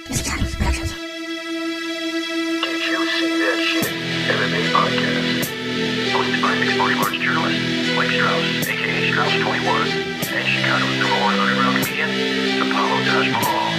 That Shit MMA podcast, hosted by mixed martial arts journalist Mike Strauss, aka Strauss21, and Chicago's #1 underground comedian, Apollo Taj Mahal.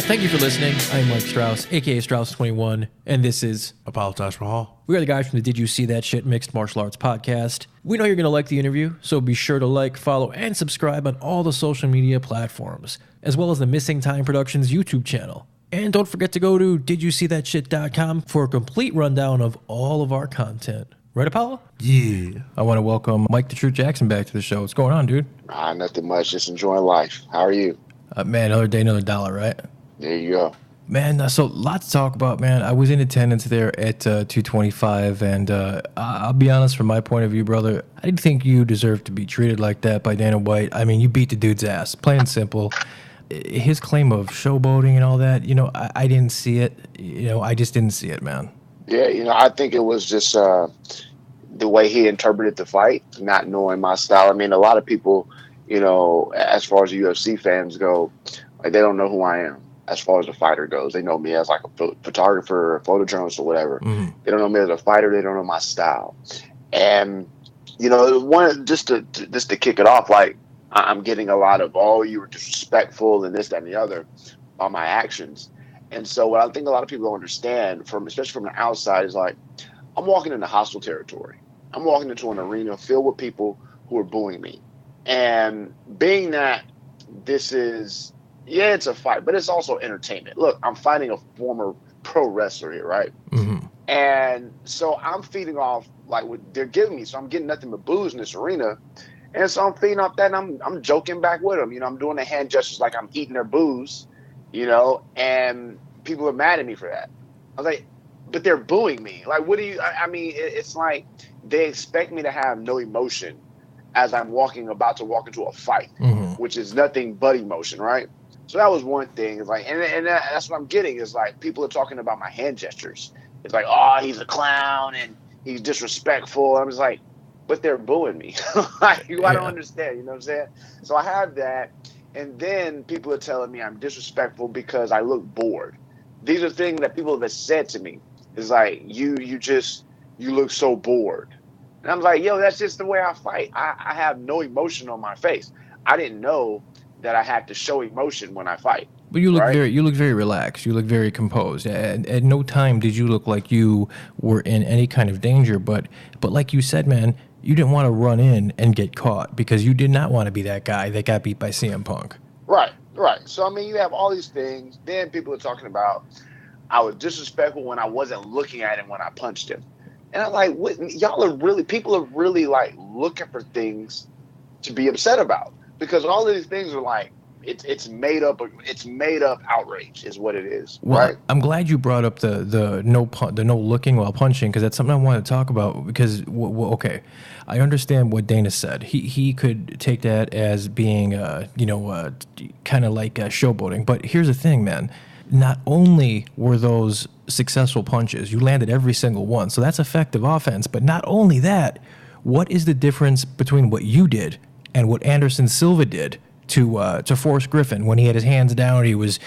Thank you for listening. I'm Mike Strauss, aka Strauss21, and this is Apollo Taj Mahal. We are the guys from the Did You See That Shit Mixed Martial Arts podcast. We know you're going to like the interview, so be sure to like, follow, and subscribe on all the social media platforms, as well as the Missing Time Productions YouTube channel. And don't forget to go to didyousseethatshit.com for a complete rundown of all of our content. Right, Apollo? Yeah. I want to welcome Mike the Truth Jackson back to the show. What's going on, dude? Nothing much. Just enjoying life. How are you? Man, another day, another dollar, right? There you go. Man, so a lot to talk about, man. I was in attendance there at 225, and I'll be honest, from my point of view, brother, I didn't think you deserved to be treated like that by Dana White. I mean, you beat the dude's ass, plain and simple. His claim of showboating and all that, I didn't see it. I just didn't see it, man. Yeah, I think it was just the way he interpreted the fight, not knowing my style. I mean, a lot of people, as far as the UFC fans go, like, they don't know who I am as far as the fighter goes. They know me as like a photographer, a photojournalist, or whatever. Mm-hmm. They don't know me as a fighter. They don't know my style. And, just to kick it off, like, I'm getting a lot of, you were disrespectful and this, that, and the other on my actions. And so what I think a lot of people don't understand, especially from the outside, is like, I'm walking into hostile territory. I'm walking into an arena filled with people who are booing me. And being that this is, it's a fight, but it's also entertainment. Look, I'm fighting a former pro wrestler here, right? Mm-hmm. And so I'm feeding off like what they're giving me. So I'm getting nothing but boos in this arena. And so I'm feeding off that, and I'm joking back with them. I'm doing the hand gestures like I'm eating their booze, and people are mad at me for that. I was like, but they're booing me. Like, what do you, I mean, it's like they expect me to have no emotion as I'm about to walk into a fight, mm-hmm. which is nothing but emotion, right? So that was one thing. It's like, and that's what I'm getting is like, people are talking about my hand gestures. It's like, he's a clown and he's disrespectful. I'm just like, but they're booing me. I don't understand, you know what I'm saying? So I have that, and then people are telling me I'm disrespectful because I look bored. These are things that people have said to me. It's like, you look so bored. And I'm like, that's just the way I fight. I have no emotion on my face. I didn't know that I had to show emotion when I fight. But you look very relaxed. You look very composed. At no time did you look like you were in any kind of danger. But like you said, man, you didn't want to run in and get caught because you did not want to be that guy that got beat by CM Punk. Right. So, I mean, you have all these things. Then people are talking about I was disrespectful when I wasn't looking at him when I punched him. And I'm like, what? People are really like looking for things to be upset about because all of these things are like, it's made up outrage is what it is. Well, right? I'm glad you brought up the no looking while punching because that's something I want to talk about because okay, I understand what Dana said. He could take that as being kind of like showboating. But here's the thing, man. Not only were those successful punches, you landed every single one, so that's effective offense. But not only that, what is the difference between what you did and what Anderson Silva did to Forrest Griffin when he had his hands down, he was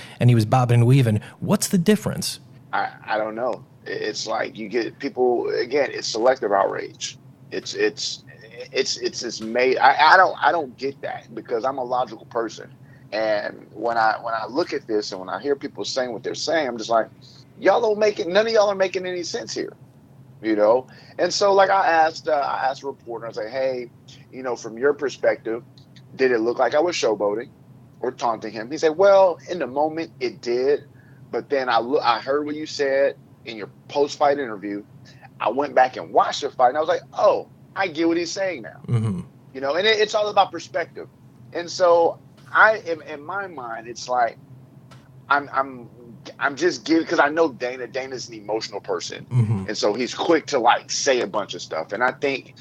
bobbing and weaving? What's the difference? I don't know. It's like you get people again. It's selective outrage. It's just made. I don't get that because I'm a logical person, and when I look at this and when I hear people saying what they're saying, I'm just like, y'all don't make it. None of y'all are making any sense here, And so like I asked a reporter, I was like, hey, from your perspective, did it look like I was showboating or taunting him? He said, well, in the moment it did. But then I heard what you said in your post-fight interview. I went back and watched the fight and I was like, oh, I get what he's saying now. Mm-hmm. And it's all about perspective. And so in my mind, it's like, I'm just giving, because I know Dana's an emotional person. Mm-hmm. And so he's quick to like say a bunch of stuff. And I think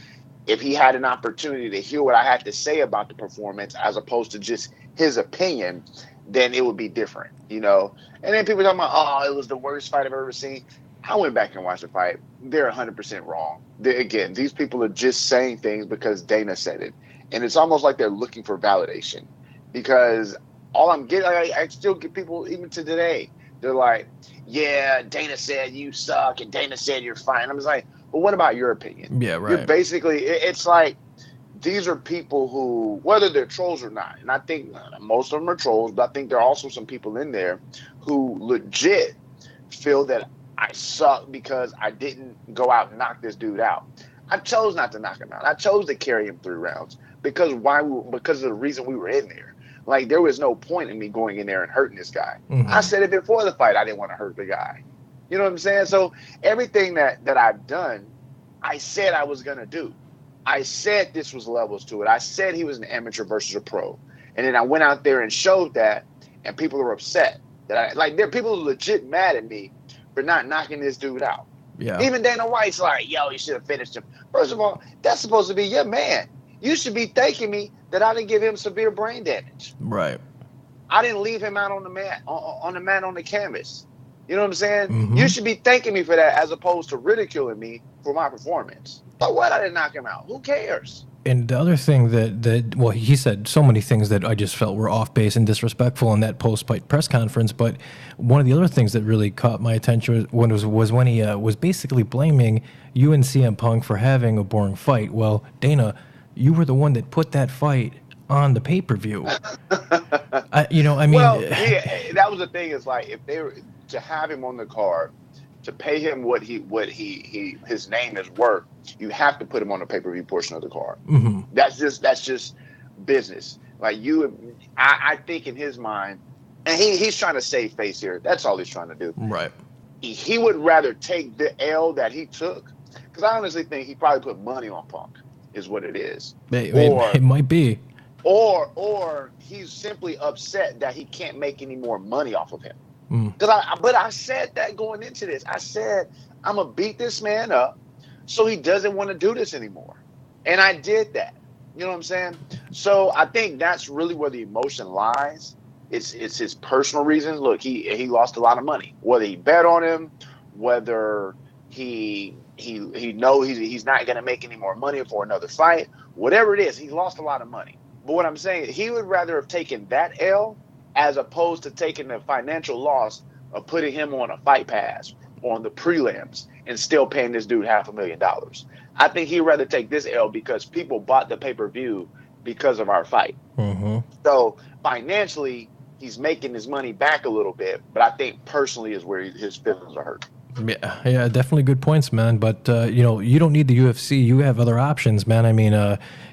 if he had an opportunity to hear what I had to say about the performance as opposed to just his opinion, then it would be different, And then people talking about, it was the worst fight I've ever seen. I went back and watched the fight. They're 100% wrong. Again, these people are just saying things because Dana said it. And it's almost like they're looking for validation because all I'm getting, I still get people even to today. They're like, yeah, Dana said you suck, and Dana said you're fine. I'm just like, well, what about your opinion? Yeah, right. You're basically, it's like, these are people who, whether they're trolls or not, and I think most of them are trolls, but I think there are also some people in there who legit feel that I suck because I didn't go out and knock this dude out. I chose not to knock him out. I chose to carry him 3 rounds because of the reason we were in there. Like, there was no point in me going in there and hurting this guy. Mm-hmm. I said it before the fight. I didn't want to hurt the guy. You know what I'm saying? So everything that I've done, I said I was going to do. I said this was levels to it. I said he was an amateur versus a pro. And then I went out there and showed that, and people are upset. There are people who are legit mad at me for not knocking this dude out. Yeah. Even Dana White's like, yo, you should have finished him. First of all, that's supposed to be your man. You should be thanking me that I didn't give him severe brain damage. Right. I didn't leave him out on the mat, on the canvas. You know what I'm saying? Mm-hmm. You should be thanking me for that as opposed to ridiculing me for my performance. But what? I didn't knock him out. Who cares? And the other thing well, he said so many things that I just felt were off base and disrespectful in that post-fight press conference. But one of the other things that really caught my attention was when he was basically blaming you and CM Punk for having a boring fight. Well, Dana, you were the one that put that fight on the pay-per-view. Well, that was the thing. Is like, if they were to have him on the card, to pay him what his name is worth, you have to put him on the pay-per-view portion of the card. Mm-hmm. That's just business. Like, I think in his mind, and he's trying to save face here. That's all he's trying to do. Right. He would rather take the L that he took, because I honestly think he probably put money on Punk, is what it is. It might be. Or he's simply upset that he can't make any more money off of him. But I said that going into this. I said, I'm going to beat this man up so he doesn't want to do this anymore. And I did that. You know what I'm saying? So I think that's really where the emotion lies. It's his personal reasons. Look, he lost a lot of money. Whether he bet on him, whether he knows he's not going to make any more money for another fight, whatever it is, he lost a lot of money. But what I'm saying, he would rather have taken that L as opposed to taking the financial loss of putting him on a fight pass on the prelims and still paying this dude $500,000. I think he'd rather take this L because people bought the pay-per-view because of our fight. Mm-hmm. So financially, he's making his money back a little bit, but I think personally is where his feelings are hurt. Yeah, definitely good points, man. But, you don't need the UFC. You have other options, man. I mean,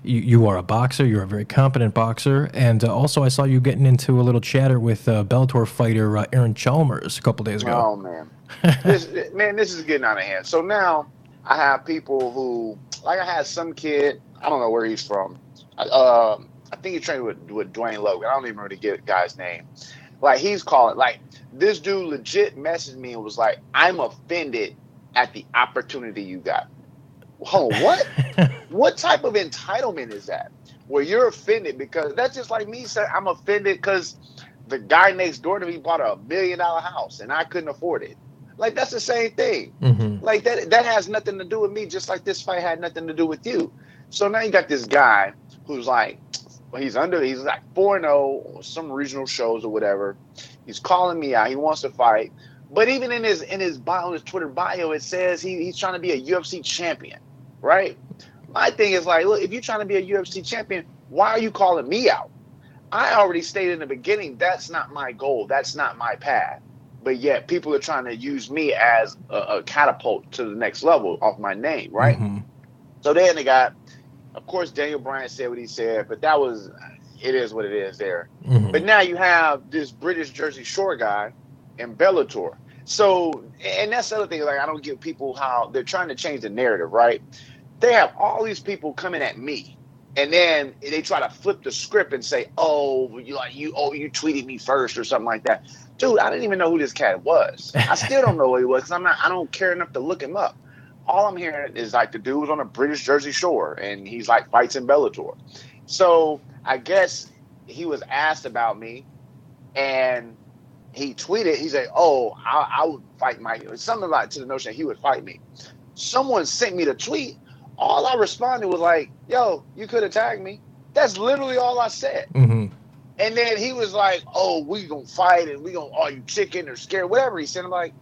you are a boxer. You're a very competent boxer. And also I saw you getting into a little chatter with Bellator fighter Aaron Chalmers a couple days ago. Oh, man. This is getting out of hand. So now I have people who, like I had some kid, I don't know where he's from. I think he trained with Dwayne Logan. I don't even remember the guy's name. Like, he's calling, like, this dude legit messaged me and was like, I'm offended at the opportunity you got. Hold on, what? What type of entitlement is that? Where you're offended because that's just like me saying I'm offended because the guy next door to me bought a $1 million house and I couldn't afford it. Like, that's the same thing. Mm-hmm. Like, that has nothing to do with me, just like this fight had nothing to do with you. So now you got this guy who's like, he's like 4-0 on some regional shows or whatever. He's calling me out. He wants to fight. But even in his bio, on his Twitter bio, it says he's trying to be a UFC champion, right? My thing is like, look, if you're trying to be a UFC champion, why are you calling me out? I already stated in the beginning, that's not my goal. That's not my path. But yet people are trying to use me as a catapult to the next level off my name, right? Mm-hmm. So then they got, of course, Daniel Bryan said what he said, but it is what it is there. Mm-hmm. But now you have this British Jersey Shore guy in Bellator. So, and that's the other thing, like, I don't give people how they're trying to change the narrative, right? They have all these people coming at me, and then they try to flip the script and say, you tweeted me first or something like that. Dude, I didn't even know who this cat was. I still don't know who he was because I don't care enough to look him up. All I'm hearing is like the dude was on a British Jersey Shore and he's like fights in Bellator. So I guess he was asked about me and he tweeted, he said, I would fight Mike. Something like to the notion that he would fight me. Someone sent me the tweet. All I responded was like, yo, you could have tagged me. That's literally all I said. Mm-hmm. And then he was like, "Oh, we gonna fight, and we gonna, you chicken or scared, whatever." He said, "I'm like,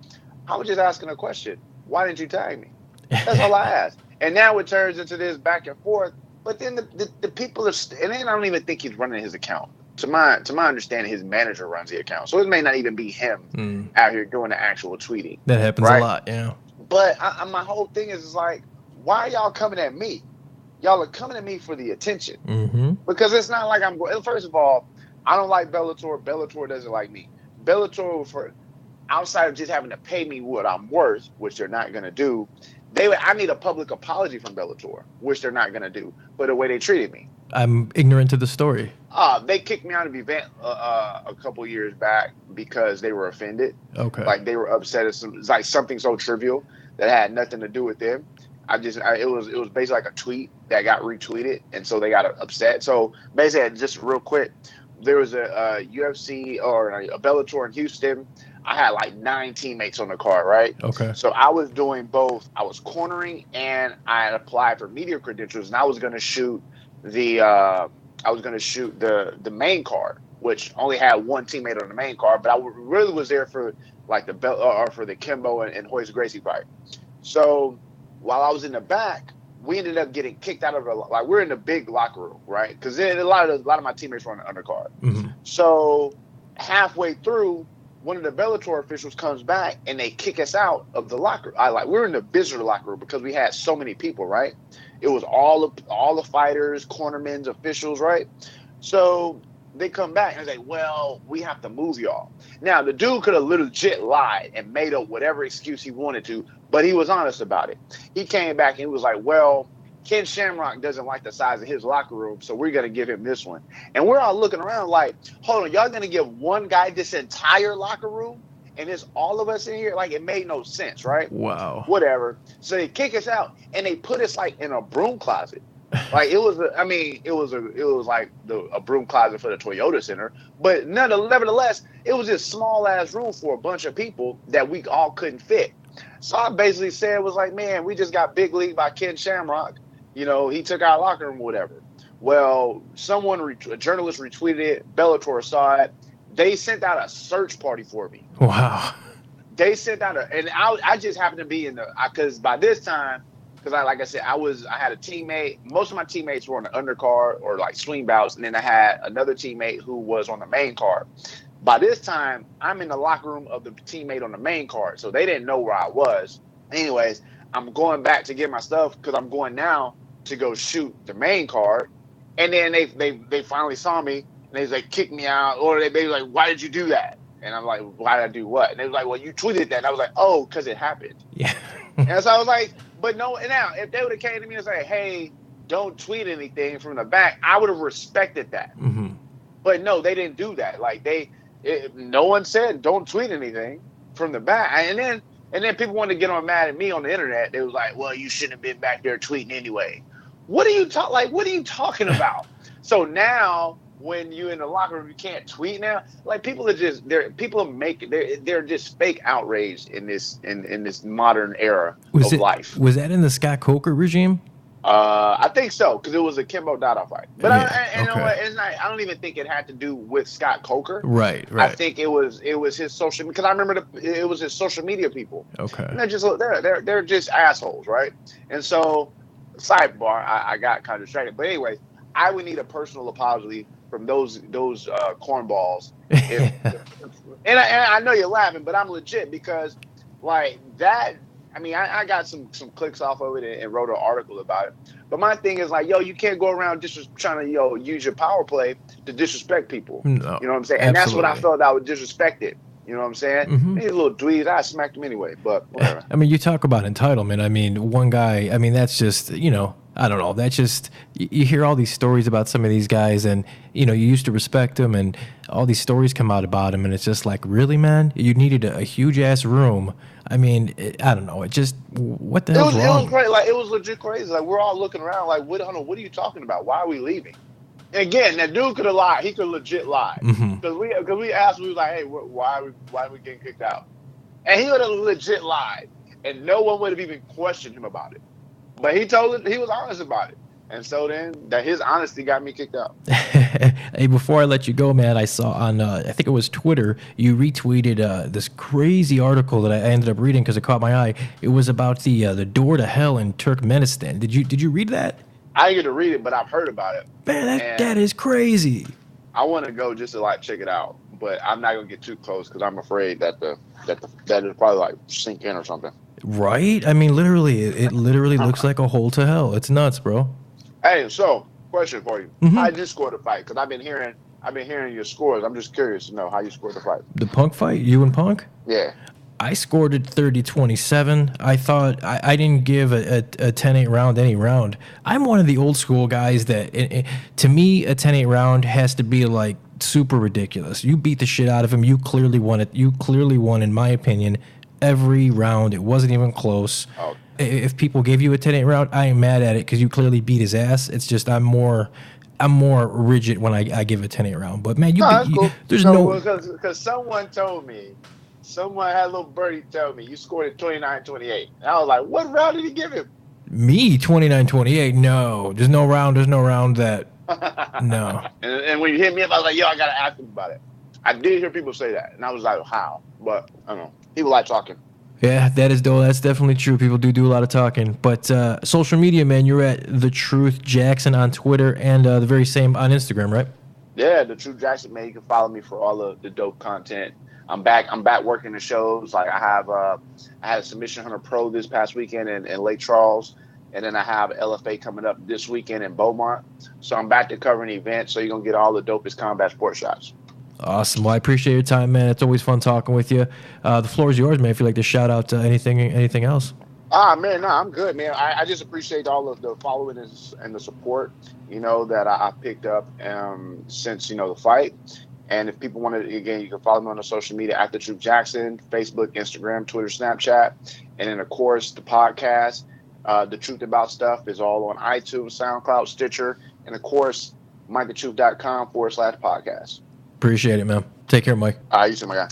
I was just asking a question. Why didn't you tag me? That's all I asked." And now it turns into this back and forth. But then the people are, and then I don't even think he's running his account. To my understanding, his manager runs the account, so it may not even be him out here doing the actual tweeting. That happens a lot, yeah. But my whole thing is like, why are y'all coming at me? Y'all are coming at me for the attention. Because it's not like I'm going. First of all, I don't like Bellator. Bellator doesn't like me. Bellator, for outside of just having to pay me what I'm worth, which they're not going to do, I need a public apology from Bellator, which they're not going to do, for the way they treated me. I'm ignorant to the story. They kicked me out of the event a couple years back because they were offended. Okay. Like they were upset at like something so trivial that had nothing to do with them. It was basically like a tweet that got retweeted, and so they got upset. So basically, just real quick, there was a UFC or a Bellator in Houston. I had like 9 teammates on the card, right? Okay. So I was doing both. I was cornering, and I had applied for media credentials, and I was going to shoot the main card, which only had 1 teammate on the main card, but I really was there for like for the Kimbo and Hoist Gracie fight. So while I was in the back, we ended up getting kicked out of we're in the big locker room, right? Because a lot of my teammates were on the undercard. So halfway through, one of the Bellator officials comes back and they kick us out of the locker. We're in the visitor locker room because we had so many people, right? It was all the fighters, cornermen, officials, right? So they come back and say, "Well, we have to move y'all." Now, the dude could have legit lied and made up whatever excuse he wanted to, but he was honest about it. He came back and he was like, "Well, Ken Shamrock doesn't like the size of his locker room, so we're going to give him this one." And we're all looking around like, hold on, y'all going to give one guy this entire locker room? And it's all of us in here? Like, it made no sense, right? Wow. Whatever. So they kick us out, and they put us, like, in a broom closet. Like, it was like a broom closet for the Toyota Center. But nevertheless, it was this small-ass room for a bunch of people that we all couldn't fit. So I basically said, was like, man, we just got big league by Ken Shamrock. You know, he took our locker room or whatever. Well, a journalist retweeted it. Bellator saw it. They sent out a search party for me. Wow. They sent out and I just happened to be because by this time, because like I said, I had a teammate. Most of my teammates were on the undercard or like swing bouts, and then I had another teammate who was on the main card. By this time, I'm in the locker room of the teammate on the main card, so they didn't know where I was. Anyways, I'm going back to get my stuff because I'm going now to go shoot the main card, and then they finally saw me and they kicked me out, or they were like, "Why did you do that?" And I'm like, "Why did I do what?" And they were like, "Well, you tweeted that." And I was like, "Oh, because it happened." Yeah. And so I was like, "But no." And now, if they would have came to me and said, "Hey, don't tweet anything from the back," I would have respected that. But no, they didn't do that. Like no one said don't tweet anything from the back. And then people wanted to get on mad at me on the internet. They was like, "Well, you shouldn't have been back there tweeting anyway." What are you talking about? So now when you in the locker room, you can't tweet now. Like they're just fake outraged in this modern era of life. Was that in the Scott Coker regime? I think so, because it was a Kimbo Dada fight. But Yeah, you know what? It's not. I don't even think it had to do with Scott Coker. Right. I think it was his social, because I remember it was his social media people. Okay. And they're just assholes, right? And so, sidebar, I got kind of distracted. But anyway, I would need a personal apology from those cornballs. And I know you're laughing, but I'm legit, because like that. I mean, I got some clicks off of it and wrote an article about it. But my thing is like, you can't go around just trying to, use your power play to disrespect people. No, you know what I'm saying? And that's what I felt I was disrespected. You know what I'm saying? These little dweebs, I smacked them anyway, but whatever. I mean, you talk about entitlement. I mean, one guy, I mean, that's just, I don't know. That's just, you hear all these stories about some of these guys, and, you used to respect them, and all these stories come out about them, and it's just like, really, man? You needed a huge-ass room. I mean, I don't know. It just, what the hell's wrong? It was crazy. Like, it was legit crazy. Like, we're all looking around like, what are you talking about? Why are we leaving? And again, that dude could have lied. He could legit lie. Because we asked, we was like, hey, why are we getting kicked out? And he would have legit lied. And no one would have even questioned him about it. But he was honest about it. And so then that his honesty got me kicked out. Hey, before I let you go, man, I saw on I think it was Twitter, you retweeted this crazy article that I ended up reading because it caught my eye. It was about the door to hell in Turkmenistan. Did you read that? I didn't get to read it, but I've heard about it. Man, that is crazy. I want to go just to like check it out, but I'm not gonna get too close because I'm afraid that it'll probably like sink in or something. Right? I mean, literally, it literally looks like a hole to hell. It's nuts, bro. Hey, so question for you: Mhm. How did you score the fight? Because I've been hearing your scores. I'm just curious to know how you scored the fight. The Punk fight, you and Punk? Yeah. I scored it 30-27. I thought I didn't give a 10-8 round any round. I'm one of the old school guys that, to me, a 10-8 round has to be like super ridiculous. You beat the shit out of him. You clearly won it. You clearly won, in my opinion, every round. It wasn't even close. Oh. If people gave you a 10-8 round, I ain't mad at it because you clearly beat his ass. It's just I'm more rigid when I give a 10-8 round. But man, Cool. There's because someone told me. Someone had a little birdie tell me you scored at 29-28. And I was like, what round did he give him? Me 29-28. No, there's no round that. No. And when you hit me up, I was like, yo, I gotta ask him about it. I did hear people say that, and I was like, how? But I don't know. People like talking. Yeah, that's definitely true. People do a lot of talking. But social media, man, you're at The Truth Jackson on Twitter and the very same on Instagram, right? Yeah, The Truth Jackson, man. You can follow me for all of the dope content. I'm back working the shows. Like I had a Submission Hunter Pro this past weekend in Lake Charles, and then I have LFA coming up this weekend in Beaumont. So I'm back to covering events. So you're gonna get all the dopest combat sport shots. Awesome. Well, I appreciate your time, man. It's always fun talking with you. The floor is yours, man. If you'd like to shout out anything else. Man, no, I'm good, man. I just appreciate all of the following and the support, that I picked up since, the fight. And if people want to, again, you can follow me on the social media at The Truth Jackson, Facebook, Instagram, Twitter, Snapchat. And then, of course, the podcast, The Truth About Stuff, is all on iTunes, SoundCloud, Stitcher, and, of course, MikeTheTruth.com/podcast. Appreciate it, man. Take care, Mike. All right, you too, my guy.